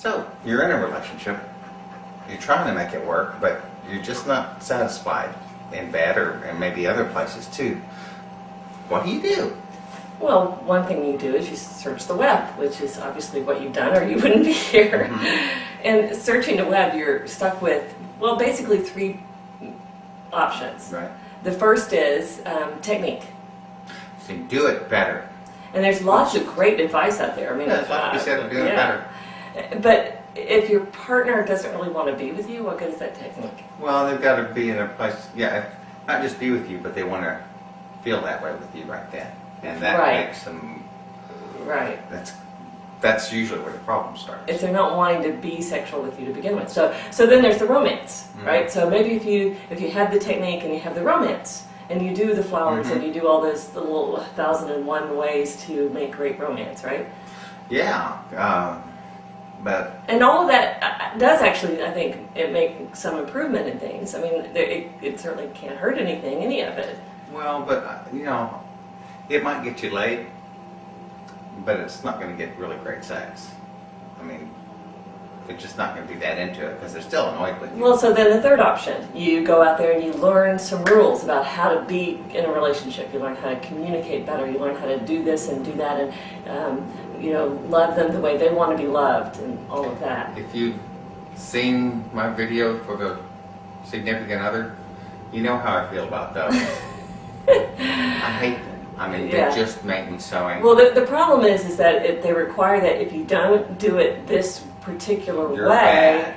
So, you're in a relationship, you're trying to make it work, but you're just not satisfied in bed or and maybe other places too. What do you do? Well, one thing you do is you search the web, which is obviously what you've done or you wouldn't be here. And searching the web, you're stuck with, well, basically three options. Right. The first is technique. So you do it better. And there's lots of great advice out there. I mean, That's like you said, do it better. But if your partner doesn't really want to be with you, what good is that technique? Well, they've got to be in a place, not just be with you, but they want to feel that way with you right then. And that Right. makes them, Right. that's usually where the problem starts. If they're not wanting to be sexual with you to begin with. So then there's the romance, right? So maybe if you have the technique and you have the romance, and you do the flowers and you do all those little 1,001 ways to make great romance, right? Yeah, but And all of that does actually, I think, it make some improvement in things. I mean, it certainly can't hurt anything, any of it. well, but it might get you laid, but it's not going to get really great sex. I mean, they're just not going to be that into it because they're still annoyed with you. Well, so then the third option, you go out there and you learn some rules about how to be in a relationship. You learn how to communicate better. You learn how to do this and do that, and love them the way they want to be loved, and all of that. If you've seen my video for the significant other, you know how I feel about those. I hate them. I mean, Yeah. they just make me so angry. Well, the problem is that they require that if you don't do it this particular You're way,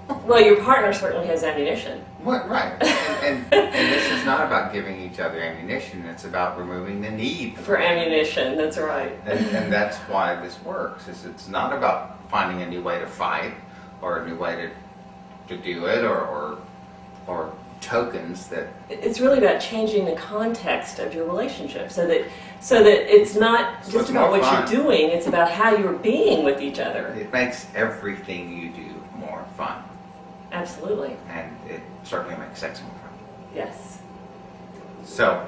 bad. well, your partner certainly has ammunition. What, right. And this is not about giving each other ammunition, it's about removing the need For ammunition, that's right. And that's why this works, is it's not about finding a new way to fight or a new way to do it or tokens that... It's really about changing the context of your relationship so that it's not So just it's about more what fun. you're doing, it's about how you're being with each other. It makes everything you do more fun. Absolutely. And it certainly makes sex more fun. Yes. So,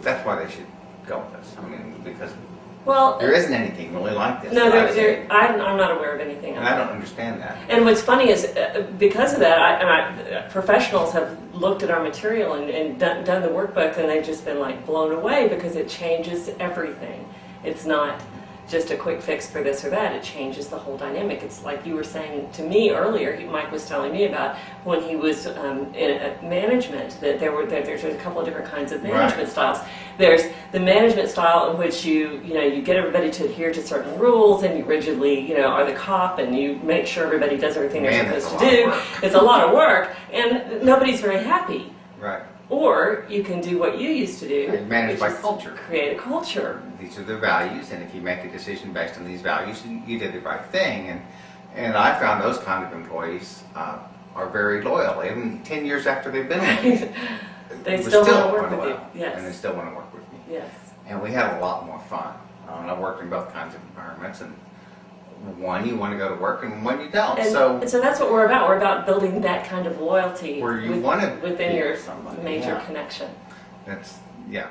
that's why they should go with us. I mean, because Well, there isn't anything really like this. no, that I've seen. I'm not aware of anything And else. I don't understand that. And what's funny is, because of that, professionals have looked at our material and done the workbook, and they've just been like blown away because it changes everything. It's not just a quick fix for this or that. It changes the whole dynamic. It's like you were saying to me earlier. Mike was telling me about when he was in management, that there's a couple of different kinds of management styles. There's the management style in which you get everybody to adhere to certain rules, and you rigidly are the cop, and you make sure everybody does everything they're supposed to do. It's a lot of work, and nobody's very happy. Right. Or you can do what you used to do, And manage which by is culture. create a culture. These are the values, and if you make a decision based on these values, you did the right thing. And I found those kind of employees are very loyal, even 10 years after they've been with me. They still want to work with you. loyal, Yes. And they still want to work with me. Yes. And we have a lot more fun. And I've worked in both kinds of environments, and one you want to go to work, and one you don't. And so that's what we're about. We're about building that kind of loyalty Where you want to within be your with somebody, major yeah. connection. Yeah.